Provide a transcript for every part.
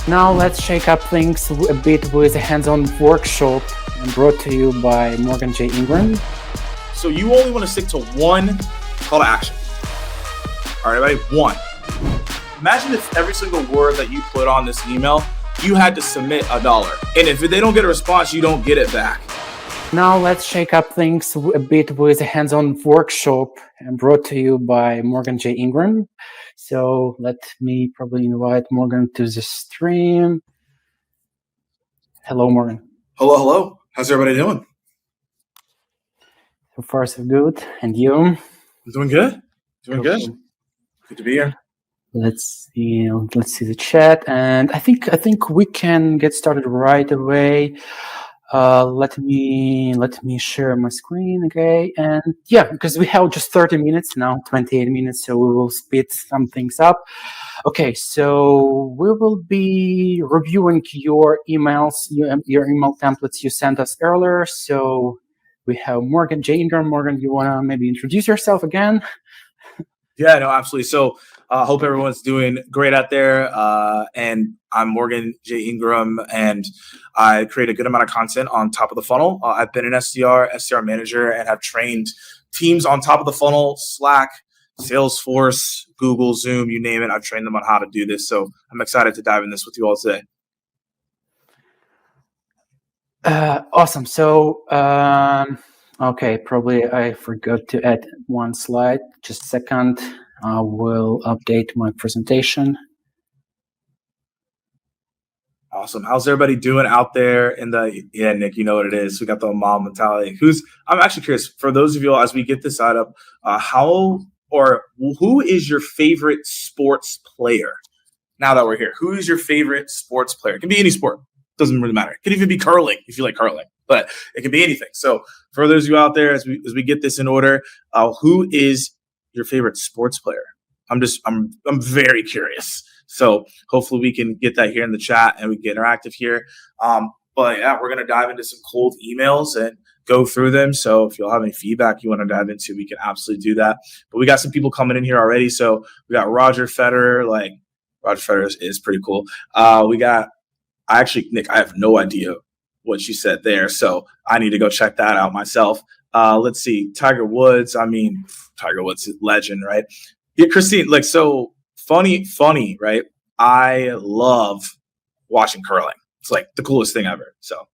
Now let's shake up things a bit with a hands-on workshop brought to you by Morgan J. Ingram. So you only want to stick to one call to action. All right, everybody, one. Imagine if every single word that you put on this email, you had to submit $1. And if they don't get a response, you don't get it back. Now let's shake up things a bit with a hands-on workshop brought to you by Morgan J. Ingram. So let me probably invite Morgan to the stream. Hello, Morgan. Hello. How's everybody doing? So far, so good. And you? I'm doing good. Doing Cool. good. Good to be here. Let's see the chat, and I think we can get started right away. Let me share my screen, okay? And yeah, because we have just 30 minutes now, 28 minutes, so we will speed some things up. Okay, so we will be reviewing your emails, your email templates you sent us earlier. So we have Morgan J. Ingram. Morgan, you want to maybe introduce yourself again? Yeah, no, absolutely. So hope everyone's doing great out there. And I'm Morgan J. Ingram, and I create a good amount of content on top of the funnel. I've been an SDR manager, and have trained teams on top of the funnel, Slack, Salesforce, Google, Zoom, you name it. I've trained them on how to do this. So I'm excited to dive in this with you all today. Awesome. So, okay, probably I forgot to add one slide. Just a second. I will update my presentation. Awesome. How's everybody doing out there in yeah, Nick, you know what it is. We got the mom mentality. I'm actually curious, for those of you all, as we get this out of, who is your favorite sports player? Now that we're here, who is your favorite sports player? It can be any sport. Doesn't really matter. It could even be curling if you like curling, but it can be anything. So for those of you out there, as we get this in order, who is your favorite sports player? I'm very curious. So hopefully we can get that here in the chat and we can get interactive here. But yeah, we're going to dive into some cold emails and go through them. So if you'll have any feedback you want to dive into, we can absolutely do that. But we got some people coming in here already. So we got Roger Federer. Roger Federer is pretty cool. Nick, I have no idea what you said there. So I need to go check that out myself. Let's see. Tiger Woods. Tiger Woods is a legend, right? Yeah, Christine, so funny, right? I love watching curling. It's like the coolest thing ever. So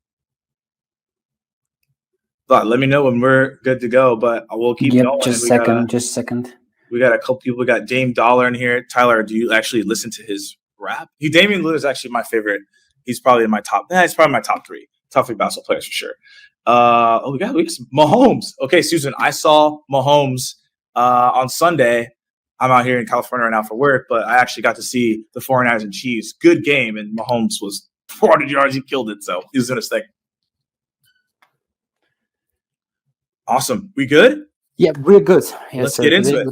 let me know when we're good to go, but we'll keep going. Just a second. We got a couple people. We got Dame Dollar in here. Tyler, do you actually listen to his rap? Damian Lillard is actually my favorite. He's probably in my top. It's probably my top three basketball players for sure. We got some Mahomes. Okay, Susan, I saw Mahomes on Sunday. I'm out here in California right now for work, but I actually got to see the 49ers and Chiefs. Good game, and Mahomes was 400 yards. He killed it, so he was doing his thing. Awesome. We good? Yeah, we're good. Yes, Let's get into it.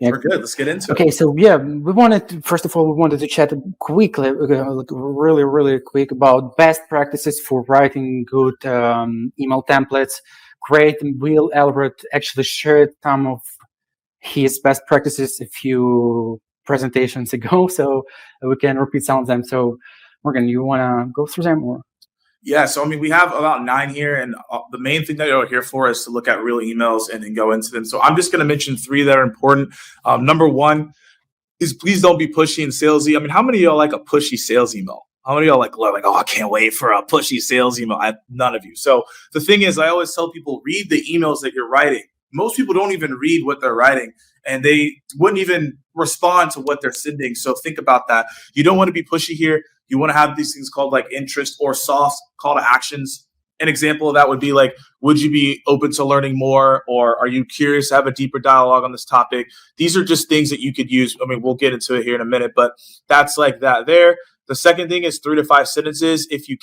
We're good. Let's get into it. Okay, so yeah, we wanted to chat quickly, really quick about best practices for writing good email templates. Great. Will Albert actually shared some of his best practices a few presentations ago, so we can repeat some of them. So, Morgan, you want to go through them or? Yeah, so we have about 9 here, and the main thing that you're here for is to look at real emails and then go into them. So I'm just going to mention 3 that are important. Number 1 is please don't be pushy and salesy. How many of y'all like a pushy sales email? How many of y'all like, oh, I can't wait for a pushy sales email? None of you. So the thing is, I always tell people, read the emails that you're writing. Most people don't even read what they're writing, and they wouldn't even respond to what they're sending. So think about that. You don't want to be pushy here. You want to have these things called like interest or soft call to actions. An example of that would be like, would you be open to learning more? Or are you curious to have a deeper dialogue on this topic? These are just things that you could use. We'll get into it here in a minute, but that's like that there. The second thing is 3 to 5 sentences. If you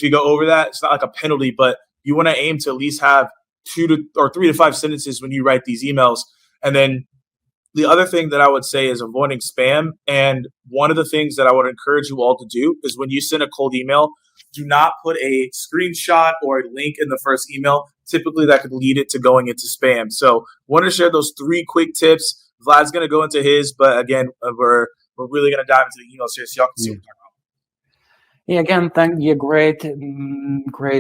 go over that, it's not like a penalty, but you want to aim to at least have 3 to 5 sentences when you write these emails. And then the other thing that I would say is avoiding spam. And one of the things that I would encourage you all to do is when you send a cold email, do not put a screenshot or a link in the first email. Typically, that could lead it to going into spam. So wanted to share those 3 quick tips. Vlad's going to go into his, but again, we're really going to dive into the emails here so y'all can see what we're talking Yeah, again, thank you. Great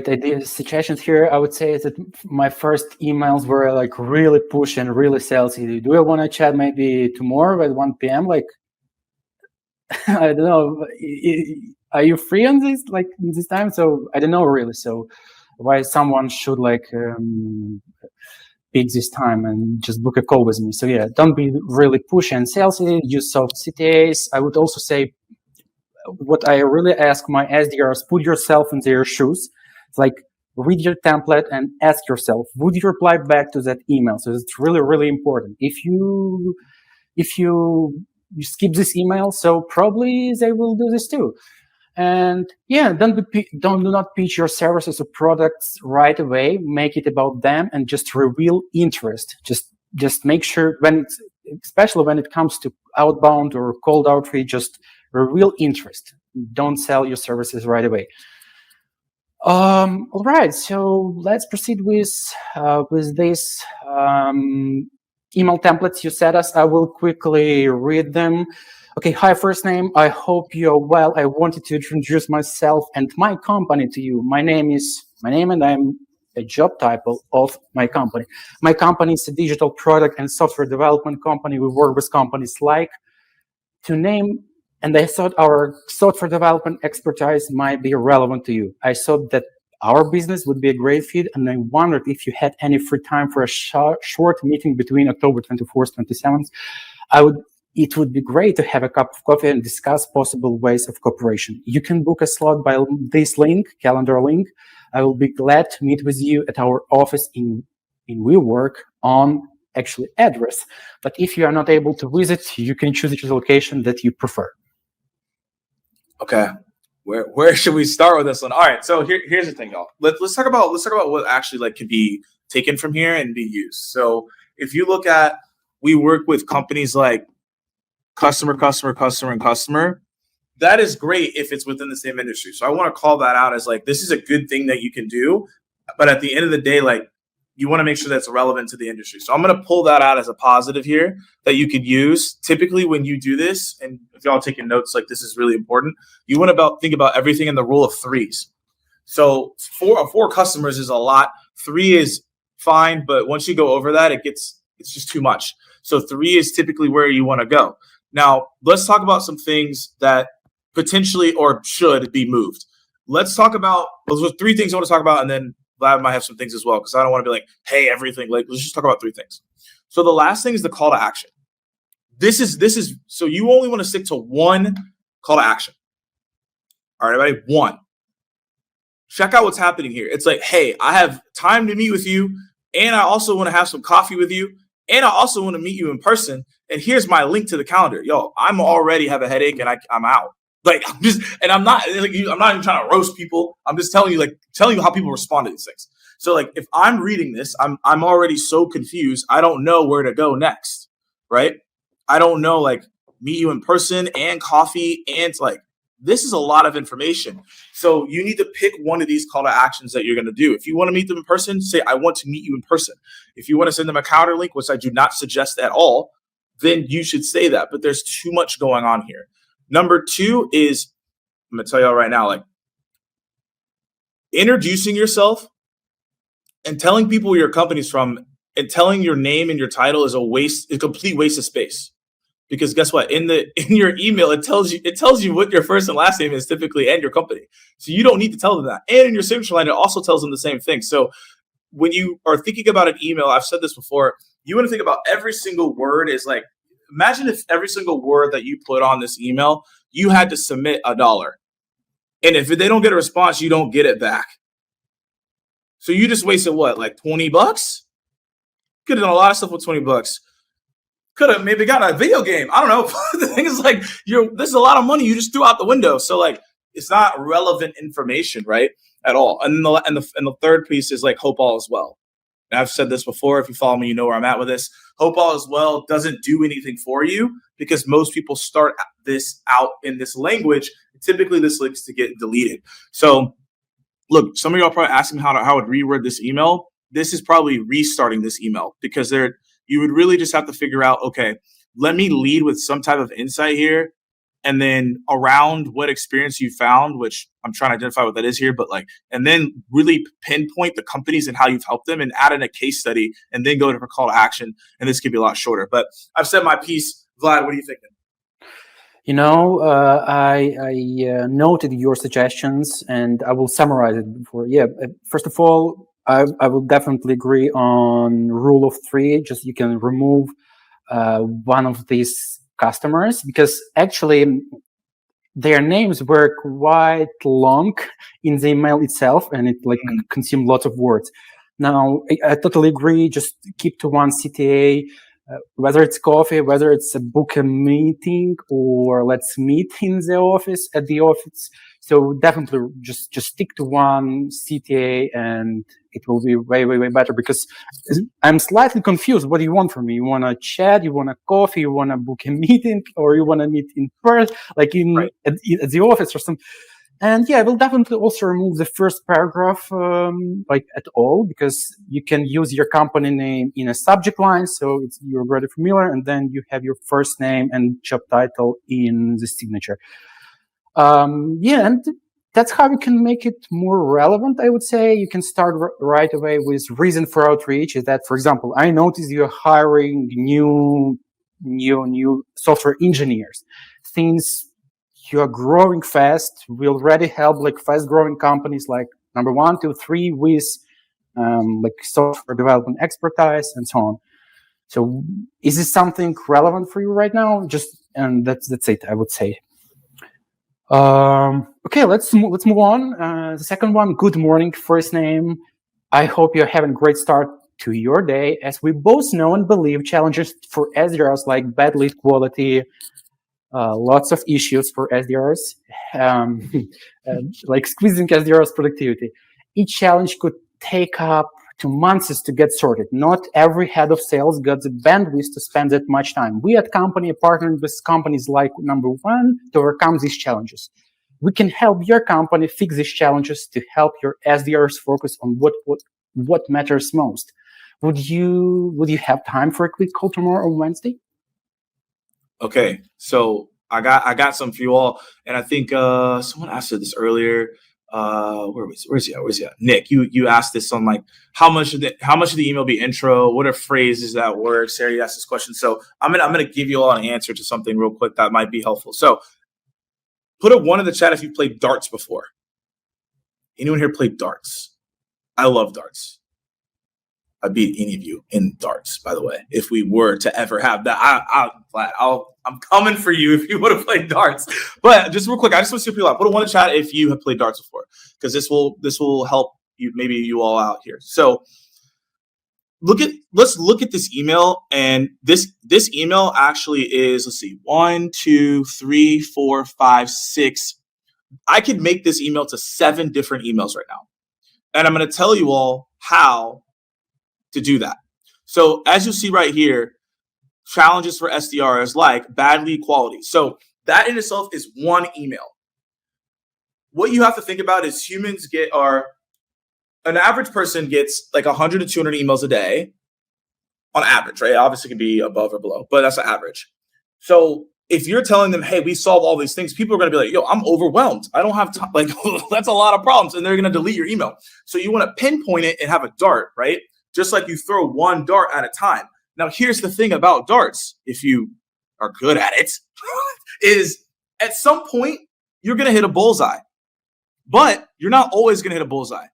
ideas, suggestions here. I would say that my first emails were like really push and really salesy. Do you want to chat maybe tomorrow at 1 p.m.? Like, I don't know. Are you free on this time? So I don't know really. So why someone should pick this time and just book a call with me? So yeah, don't be really pushy and salesy. Use soft CTAs. I would also say, what I really ask my SDRs, put yourself in their shoes. It's like, read your template and ask yourself, would you reply back to that email? So it's really, really important. If you skip this email, so probably they will do this too. And yeah, do not pitch your services or products right away. Make it about them and just reveal interest. Just make sure, especially when it comes to outbound or cold outreach, just reveal interest. Don't sell your services right away. All right, so let's proceed with this email templates you sent us. I will quickly read them. Okay, hi, first name. I hope you're well. I wanted to introduce myself and my company to you. My name and I'm a job title of my company. My company is a digital product and software development company. We work with companies like, to name, and I thought our software development expertise might be relevant to you. I thought that our business would be a great fit, and I wondered if you had any free time for a short meeting between October 24th, 27th. It would be great to have a cup of coffee and discuss possible ways of cooperation. You can book a slot by this link, calendar link. I will be glad to meet with you at our office in WeWork on actually address. But if you are not able to visit, you can choose the location that you prefer. Okay. Where should we start with this one? All right. So here's the thing, y'all. Let's talk about what actually can be taken from here and be used. So if you look at, we work with companies like customer, and customer. That is great if it's within the same industry. So I want to call that out as this is a good thing that you can do. But at the end of the day, you want to make sure that's relevant to the industry. So I'm going to pull that out as a positive here that you could use. Typically, when you do this, and if y'all taking notes, this is really important, you want to think about everything in the rule of threes. So four customers is a lot. 3 is fine, but once you go over that, it's just too much. So 3 is typically where you want to go. Now, let's talk about some things that potentially or should be moved. Let's talk about those are 3 things I want to talk about, and then Vlad might have some things as well, because I don't want to be hey, everything. Let's just talk about 3 things. So the last thing is the call to action. This is so you only want to stick to 1 call to action. All right, everybody, 1. Check out what's happening here. It's hey, I have time to meet with you, and I also want to have some coffee with you, and I also want to meet you in person. And here's my link to the calendar. Yo, I'm already have a headache, and I'm out. I'm not even trying to roast people. I'm just telling you how people respond to these things. So if I'm reading this, I'm already so confused. I don't know where to go next, right? I don't know, meet you in person and coffee, and this is a lot of information. So you need to pick one of these call to actions that you're going to do. If you want to meet them in person, say, I want to meet you in person. If you want to send them a calendar link, which I do not suggest at all, then you should say that. But there's too much going on here. Number 2 is, I'm going to tell y'all right now, introducing yourself and telling people where your company's from and telling your name and your title is a complete waste of space. Because guess what? In your email, it tells you what your first and last name is typically and your company. So you don't need to tell them that. And in your signature line, it also tells them the same thing. So when you are thinking about an email, I've said this before, you want to think about every single word is imagine if every single word that you put on this email, you had to submit $1. And if they don't get a response, you don't get it back. So you just wasted what, $20? Could have done a lot of stuff with $20. Could have maybe gotten a video game. I don't know. The thing is this is a lot of money you just threw out the window. So it's not relevant information, right? At all. And the third piece is hope all is well. And I've said this before. If you follow me, you know where I'm at with this. Hope all is well doesn't do anything for you because most people start this out in this language. Typically, this likes to get deleted. So, look, some of y'all are probably asking how I would reword this email. This is probably restarting this email because you would really just have to figure out, okay, let me lead with some type of insight here and then around what experience you found, which I'm trying to identify what that is here, but and then really pinpoint the companies and how you've helped them and add in a case study and then go to a call to action. And this could be a lot shorter, but I've said my piece. Vlad, what are you thinking? I noted your suggestions and I will summarize it before. First of all, I will definitely agree on rule of three. Just you can remove one of these customers because actually their names were quite long in the email itself and it consumed lots of words. Now, I totally agree. Just keep to one CTA, whether it's coffee, whether it's a book a meeting or let's meet in the office at the office. So definitely just stick to one CTA and it will be way, way, way better because I'm slightly confused. What do you want from me? You want a chat? You want a coffee? You want to book a meeting or you want to meet in person, at the office or something? And I will definitely also remove the first paragraph, at all, because you can use your company name in a subject line. So you're already familiar. And then you have your first name and job title in the signature. And that's how you can make it more relevant, I would say. You can start right away with reason for outreach is that, for example, I noticed you're hiring new software engineers. Since you're growing fast, we already help fast growing companies like number 1, 2, 3 with software development expertise and so on. So is this something relevant for you right now? And that's it, I would say. Okay, let's move on. The second one, good morning, first name. I hope you're having a great start to your day. As we both know and believe, challenges for SDRs like bad lead quality, lots of issues for SDRs, like squeezing SDRs productivity. Each challenge could take up to months to get sorted. Not every head of sales got the bandwidth to spend that much time. We at company are partnering with companies like number 1 to overcome these challenges. We can help your company fix these challenges to help your SDRs focus on what matters most. Would you have time for a quick call tomorrow or Wednesday? Okay, so I got some for you all, and I think someone asked this earlier. Where's he at? Nick, you asked this on how much of the email be intro? What are phrases that work? Sarah, you asked this question, so I'm gonna give you all an answer to something real quick that might be helpful. So put a 1 in the chat if you played darts before. Anyone here played darts? I love darts. I beat any of you in darts, by the way. If we were to ever have that, I'm coming for you if you would have played darts. But just real quick, I just want to see people out. Put a 1 in the chat if you have played darts before, because this will help you, maybe you all out here. So let's look at this email, and this email actually is, let's see, 1, 2, 3, 4, 5, 6. I could make this email to 7 different emails right now, and I'm going to tell you all how to do that. So as you see right here, challenges for SDRs like bad lead quality. So that in itself is 1 email. What you have to think about is an average person gets 100 to 200 emails a day on average, right? Obviously it can be above or below, but that's an average. So if you're telling them, hey, we solve all these things, people are going to be like, yo, I'm overwhelmed. I don't have time. That's a lot of problems. And they're going to delete your email. So you want to pinpoint it and have a dart, right? Just like you throw 1 dart at a time. Now, here's the thing about darts, if you are good at it, is at some point, you're going to hit a bullseye. But you're not always going to hit a bullseye.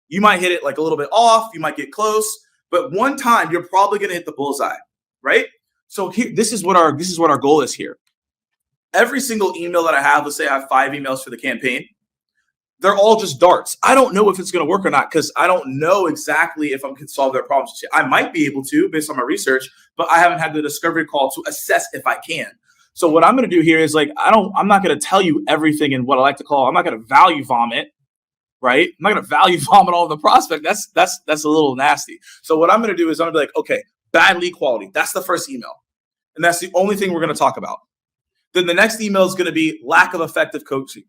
You might hit it a little bit off. You might get close. But one time, you're probably going to hit the bullseye, right? So this is what our goal is here. Every single email that I have, let's say I have 5 emails for the campaign, they're all just darts. I don't know if it's going to work or not because I don't know exactly if I can solve their problems. I might be able to based on my research, but I haven't had the discovery call to assess if I can. So what I'm going to do here is I'm not going to tell you everything in what I like to call, I'm not going to value vomit, right? I'm not going to value vomit all of the prospect. That's a little nasty. So what I'm going to do is I'm going to be okay, bad lead quality. That's the first email. And that's the only thing we're going to talk about. Then the next email is going to be lack of effective coaching.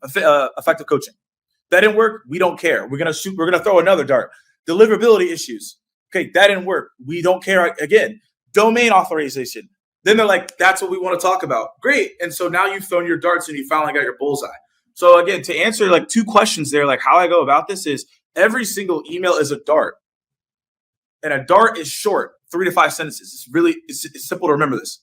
That didn't work. We don't care. We're going to throw another dart. Deliverability issues. Okay, that didn't work. We don't care. Again, domain authorization. Then they're like, that's what we want to talk about. Great. And so now you've thrown your darts and you finally got your bullseye. So again, to answer like 2 questions there, like how I go about this is every single email is a dart. And a dart is short, 3 to 5 sentences. It's simple to remember this.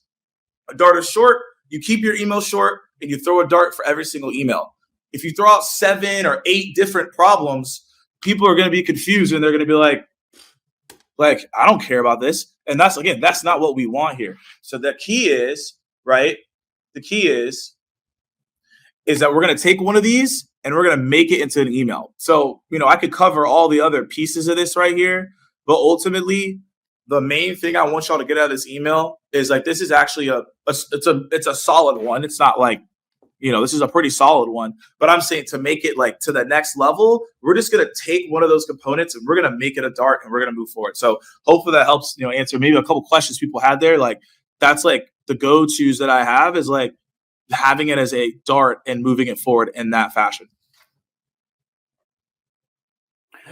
A dart is short. You keep your email short and you throw a dart for every single email. If you throw out 7 or 8 different problems, people are going to be confused and they're going to be like, I don't care about this. And that's not what we want here. So the key is, right? The key is that we're going to take one of these and we're going to make it into an email. So, I could cover all the other pieces of this right here, but ultimately the main thing I want y'all to get out of this email is like, this is actually it's a solid one. It's not like, this is a pretty solid one, but I'm saying to make it like to the next level, we're just going to take one of those components and we're going to make it a dart and we're going to move forward. So hopefully that helps, answer maybe a couple questions people had there. Like that's like the go-tos that I have is like having it as a dart and moving it forward in that fashion.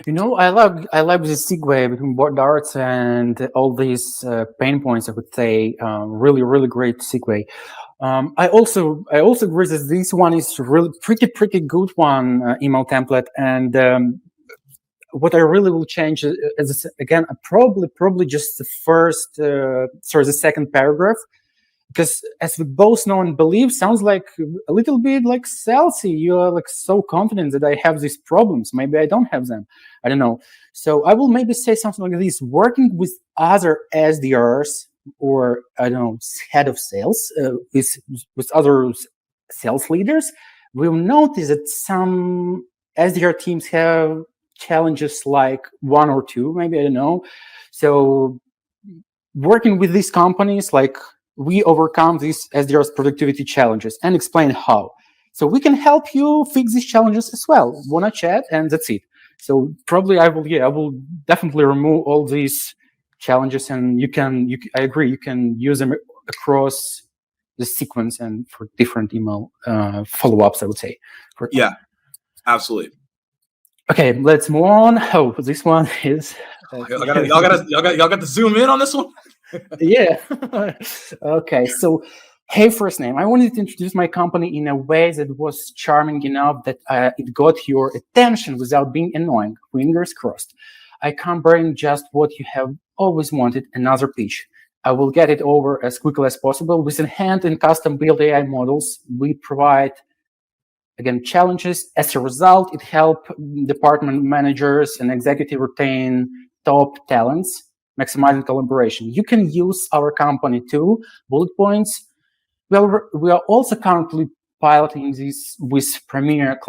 I love this segue between board darts and all these pain points. I would say really, really great segue. I also agree that this one is really pretty good one email template. And what I really will change is again probably just the second paragraph. Because as we both know and believe, sounds like a little bit like salesy. You are like so confident that I have these problems. Maybe I don't have them. I don't know. So I will maybe say something like this: working with other SDRs or I don't know, head of sales with other sales leaders, we'll notice that some SDR teams have challenges like 1 or 2, maybe I don't know. So working with these companies, like we overcome these SDR's productivity challenges and explain how. So we can help you fix these challenges as well. Wanna chat, and that's it. So probably I will definitely remove all these challenges, and I agree, you can use them across the sequence and for different email follow-ups, I would say. Yeah, absolutely. Okay, let's move on. Oh, this one is. Y'all got to zoom in on this one. Yeah. Okay. So, hey, first name. I wanted to introduce my company in a way that was charming enough that it got your attention without being annoying. Fingers crossed. I can't bring just what you have always wanted, another pitch. I will get it over as quickly as possible. With enhanced and custom-built AI models, we provide, again, challenges. As a result, it helps department managers and executives retain top talents, maximizing collaboration. You can use our company too. Bullet points. Well, we are also currently piloting this with premier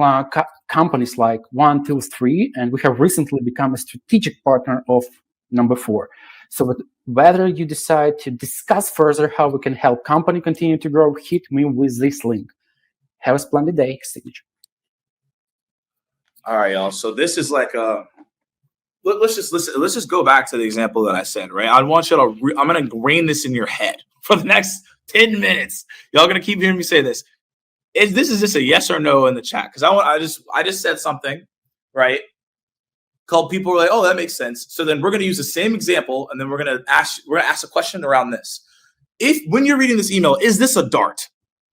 companies like 1, 2, 3, and we have recently become a strategic partner of number 4. So whether you decide to discuss further how we can help company continue to grow, hit me with this link. Have a splendid day. Signature. All right, y'all. So this is like let's just listen. Let's just go back to the example that I said, right? I want you to, I'm going to ingrain this in your head for the next 10 minutes. Y'all going to keep hearing me say this. This is just a yes or no in the chat. Cause I just said something, right? Called people were like, oh, that makes sense. So then we're going to use the same example. And then we're going to ask a question around this. When you're reading this email, is this a dart?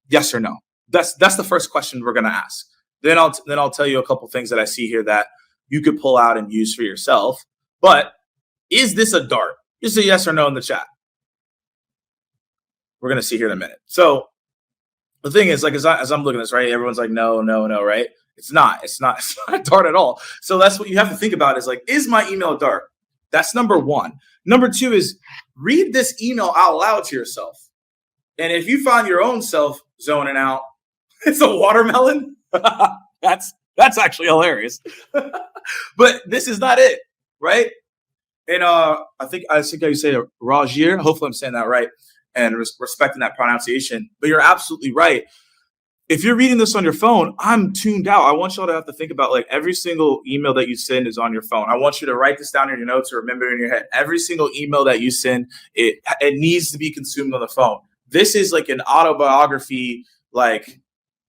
Yes or no? That's the first question we're going to ask. Then I'll tell you a couple things that I see here that you could pull out and use for yourself. But is this a dart? Just a yes or no in the chat. We're going to see here in a minute. So the thing is, like, as I'm looking at this, right, everyone's like, no, right? It's not a dart at all. So that's what you have to think about is like, is my email a dart? That's number 1. Number 2 is read this email out loud to yourself. And if you find your own self zoning out, it's a watermelon. That's actually hilarious. But this is not it, right? And I think how you say Rajir. Hopefully I'm saying that right and respecting that pronunciation. But you're absolutely right. If you're reading this on your phone, I'm tuned out. I want y'all to have to think about like every single email that you send is on your phone. I want you to write this down in your notes or remember it in your head. Every single email that you send, it needs to be consumed on the phone. This is like an autobiography like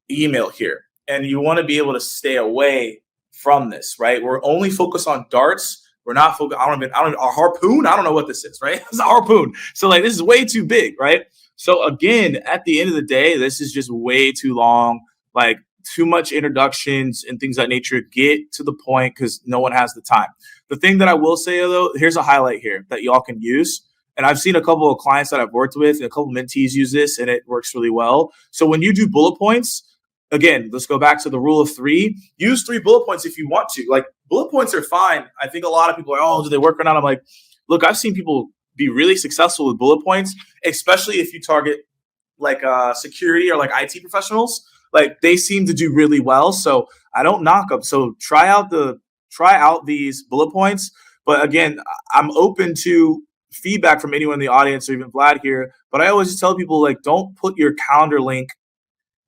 email here. And you want to be able to stay away from this, right? We're only focused on darts. We're not focused. A harpoon. I don't know what this is, right? It's a harpoon. So like, this is way too big, right? So again, at the end of the day, this is just way too long, like too much introductions and things of that nature. Get to the point because no one has the time. The thing that I will say though, here's a highlight here that y'all can use. And I've seen a couple of clients that I've worked with and a couple of mentees use this and it works really well. So when you do bullet points, again, let's go back to the rule of three. Use 3 bullet points if you want to. Like bullet points are fine. I think a lot of people are, oh, do they work or not? I'm like, look, I've seen people be really successful with bullet points, especially if you target like security or like IT professionals. Like they seem to do really well. So I don't knock them. So try out these bullet points. But again, I'm open to feedback from anyone in the audience or even Vlad here. But I always just tell people, like, don't put your calendar link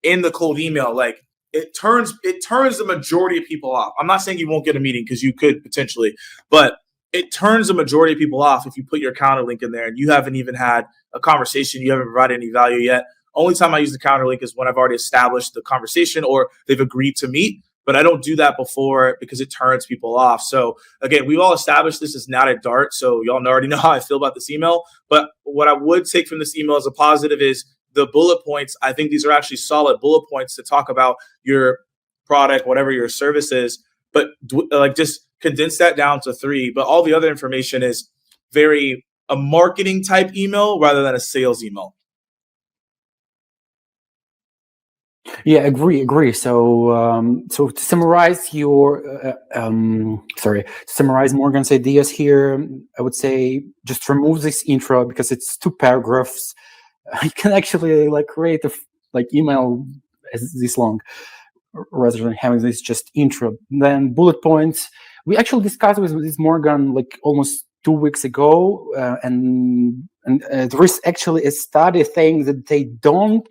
in the cold email. Like it turns the majority of people off. I'm not saying you won't get a meeting because you could potentially, but it turns the majority of people off if you put your calendar link in there and you haven't even had a conversation, you haven't provided any value yet. Only time I use the calendar link is when I've already established the conversation or they've agreed to meet. But I don't do that before because it turns people off. So again, we've all established this is not a dart. So y'all already know how I feel about this email. But what I would take from this email as a positive is the bullet points. I think these are actually solid bullet points to talk about your product, whatever your service is. But like just condense that down to 3. But all the other information is very a marketing type email rather than a sales email. Yeah, agree. So, so to summarize summarize Morgan's ideas here, I would say just remove this intro because it's 2 paragraphs. I can actually like create a email as this long rather than having this just intro. Then bullet points. We actually discussed with Morgan like almost 2 weeks ago, and there is actually a study saying that they don't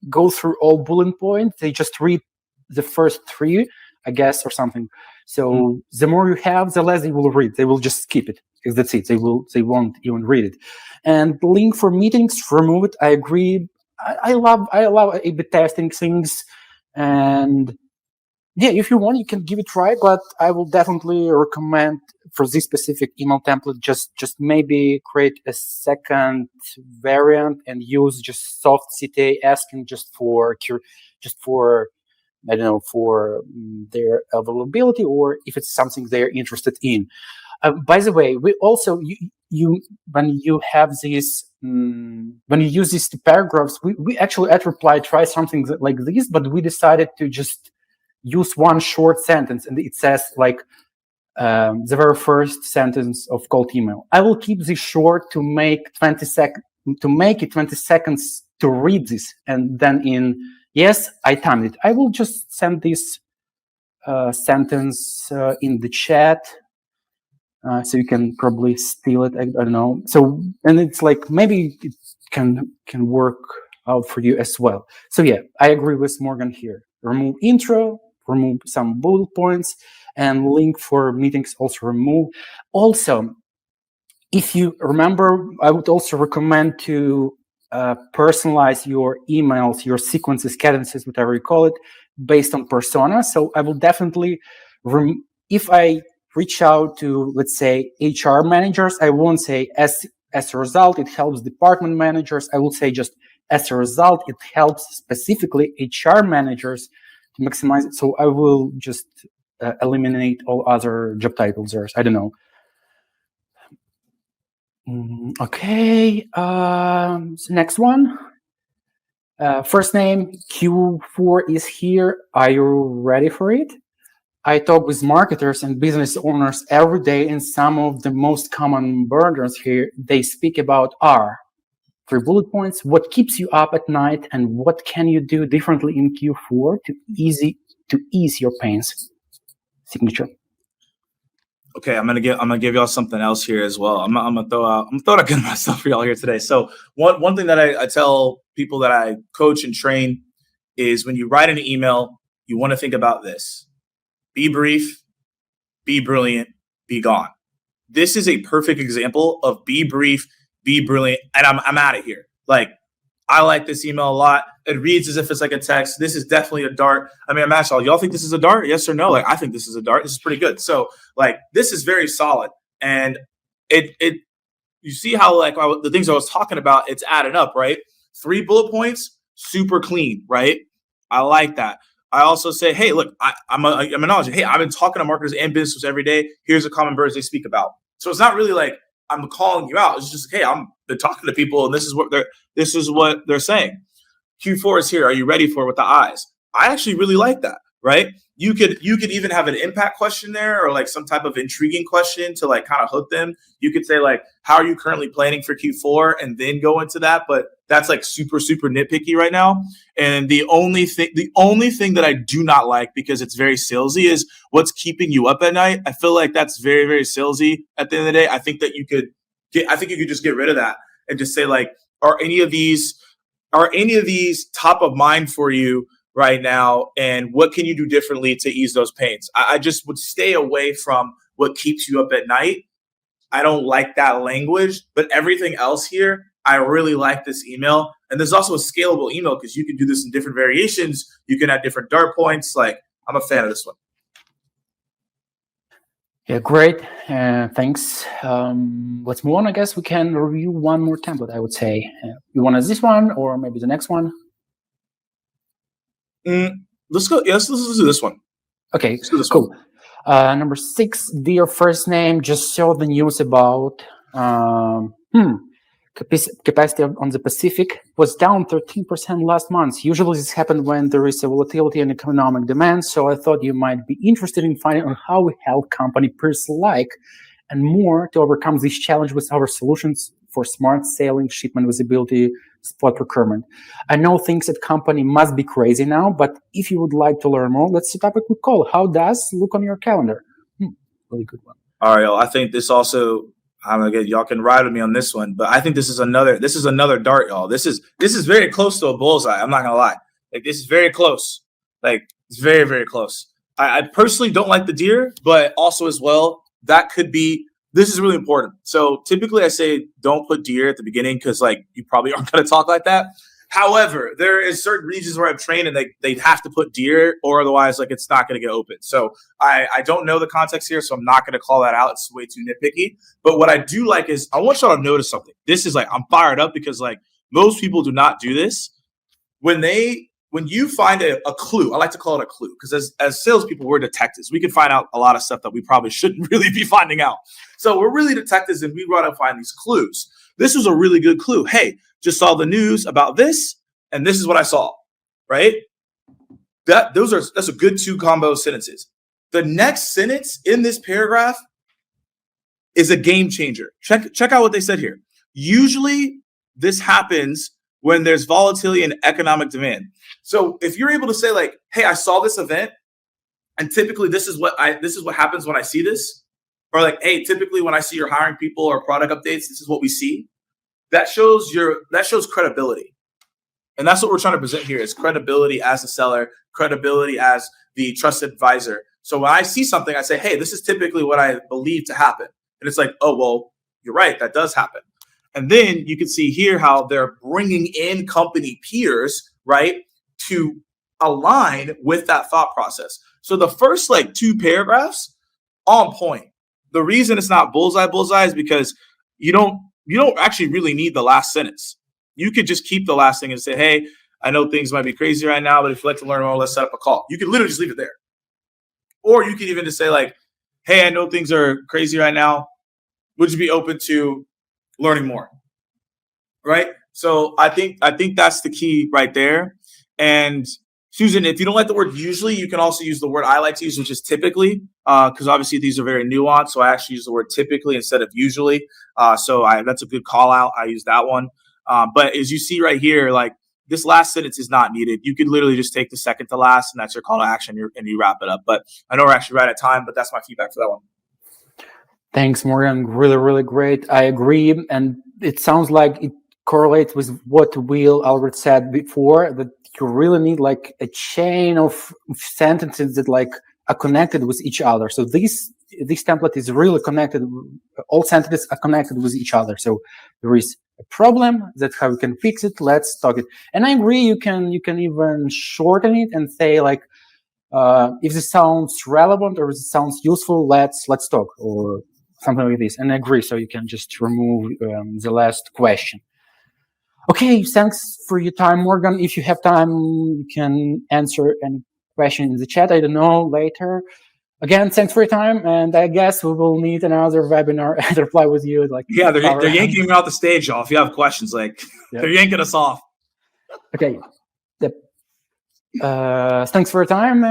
go through all bullet points. They just read the first 3, I guess, or something. So the more you have, the less they will read. They will just skip it because that's it. They won't even read it. And link for meetings, remove it. I agree. I love A/B testing things. And yeah, if you want, you can give it a try. But I will definitely recommend for this specific email template, just maybe create a second variant and use just soft CTA asking just for I don't know, for their availability or if it's something they're interested in. By the way, we also you when you have this when you use these 2 paragraphs, we actually at Reply try something like this, but we decided to just use 1 short sentence, and it says like the very first sentence of cold email. I will keep this short to make it 20 seconds to read this, and then yes, I timed it. I will just send this sentence in the chat. So you can probably steal it. I don't know. So, and it's like maybe it can work out for you as well. So yeah, I agree with Morgan here. Remove intro, remove some bullet points, and link for meetings also remove. Also, if you remember, I would also recommend to personalize your emails, your sequences, cadences, whatever you call it, based on persona. So I will definitely, if I reach out to, let's say, HR managers, I won't say as a result, it helps department managers. I will say just as a result, it helps specifically HR managers to maximize it. So I will just eliminate all other job titles there. I don't know. Okay. So next one. First name, Q4 is here. Are you ready for it? I talk with marketers and business owners every day, and some of the most common burdens here they speak about are 3 bullet points. What keeps you up at night, and what can you do differently in Q4 to ease your pains? Signature. Okay, I'm gonna give y'all something else here as well. I'm gonna throw out a good amount of stuff for y'all here today. So one thing that I tell people that I coach and train is when you write an email, you want to think about this. Be brief, be brilliant, be gone. This is a perfect example of be brief, be brilliant, and I'm out of here. Like, I like this email a lot. It reads as if it's like a text. This is definitely a dart. I mean, I'm asking y'all think this is a dart? Yes or no? Like, I think this is a dart. This is pretty good. So, like, this is very solid. And it you see how, like, the things I was talking about, it's added up, right? 3 bullet points, super clean, right? I like that. I also say, hey, look, I'm acknowledging, hey, I've been talking to marketers and businesses every day. Here's the common birds they speak about. So it's not really like I'm calling you out. It's just, hey, I'm been talking to people, and this is what they're saying. Q4 is here. Are you ready for it with the eyes? I actually really like that, right? You could even have an impact question there, or like some type of intriguing question to like kind of hook them. You could say like, how are you currently planning for Q4, and then go into that. But that's like super, super nitpicky right now. And the only thing that I do not like, because it's very salesy, is what's keeping you up at night. I feel like that's very, very salesy at the end of the day. I think you could just get rid of that and just say like, are any of these top of mind for you right now, and what can you do differently to ease those pains? I just would stay away from what keeps you up at night. I don't like that language, but everything else here, I really like this email. And there's also a scalable email, because you can do this in different variations. You can add different dart points. Like, I'm a fan of this one. Yeah, great. Thanks. Let's move on. I guess we can review one more template, I would say. You want this one, or maybe the next one? Let's go. Yes, let's do this one. Okay, cool. Number 6, dear first name. Just saw the news about capacity on the Pacific was down 13% last month. Usually this happens when there is a volatility in economic demand. So I thought you might be interested in finding out how we help company peers alike and more to overcome this challenge with our solutions for smart sailing, shipment visibility, spot procurement. I know things at company must be crazy now, but if you would like to learn more, let's set up a quick call. How does look on your calendar? Really good one. All right, y'all. I think this also, I'm gonna get, y'all can ride with me on this one, but I think this is another dart, y'all. This is very close to a bullseye. I'm not gonna lie. Like, this is very close. Like, it's very, very close. I personally don't like the deer, but also as well, that could be, this is really important. So typically I say don't put deer at the beginning, because like you probably aren't gonna talk like that. However, there is certain regions where I've trained and they have to put deer, or otherwise like it's not going to get open. So I don't know the context here, so I'm not going to call that out. It's way too nitpicky. But what I do like is, I want y'all to notice something. This is like, I'm fired up, because like most people do not do this. When you find a clue, I like to call it a clue, because as salespeople, we're detectives. We can find out a lot of stuff that we probably shouldn't really be finding out. So we're really detectives, and we want to find these clues. This was a really good clue. Hey, just saw the news about this, and this is what I saw, right? That's a good 2 combo sentences. The next sentence in this paragraph is a game changer. Check out what they said here. Usually this happens when there's volatility in economic demand. So if you're able to say like, hey, I saw this event, and typically this is what happens when I see this, or like, hey, typically when I see you're hiring people or product updates, this is what we see. That shows credibility. And that's what we're trying to present here, is credibility as a seller, credibility as the trusted advisor. So when I see something, I say, hey, this is typically what I believe to happen. And it's like, oh, well, you're right, that does happen. And then you can see here how they're bringing in company peers, right, to align with that thought process. So the first like 2 paragraphs, on point. The reason it's not bullseye is because you don't actually really need the last sentence. You could just keep the last thing and say, hey, I know things might be crazy right now, but if you'd like to learn more, let's set up a call. You could literally just leave it there. Or you could even just say like, hey, I know things are crazy right now. Would you be open to learning more? Right? So I think that's the key right there. And Susan, if you don't like the word usually, you can also use the word I like to use, which is typically, because obviously these are very nuanced. So I actually use the word typically instead of usually. So that's a good call out. I use that one. But as you see right here, like this last sentence is not needed. You could literally just take the second to last, and that's your call to action, and you wrap it up. But I know we're actually right at time, but that's my feedback for that one. Thanks, Morgan. Really, really great. I agree. And it sounds like it correlates with what Will Albert said before, that you really need like a chain of sentences that like are connected with each other. So this template is really connected. All sentences are connected with each other. So there is a problem. That's how we can fix it. Let's talk it. And I agree. You can even shorten it and say like, if this sounds relevant or if this sounds useful, let's talk, or something like this. And I agree. So you can just remove the last question. Okay, thanks for your time, Morgan. If you have time, you can answer any question in the chat. I don't know later. Again, thanks for your time, and I guess we will need another webinar and reply with you. They're yanking me off the stage, y'all. If you have questions, they're yanking us off. Okay. Yep. Thanks for your time,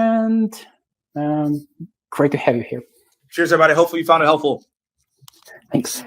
and great to have you here. Cheers, everybody. Hopefully you found it helpful. Thanks.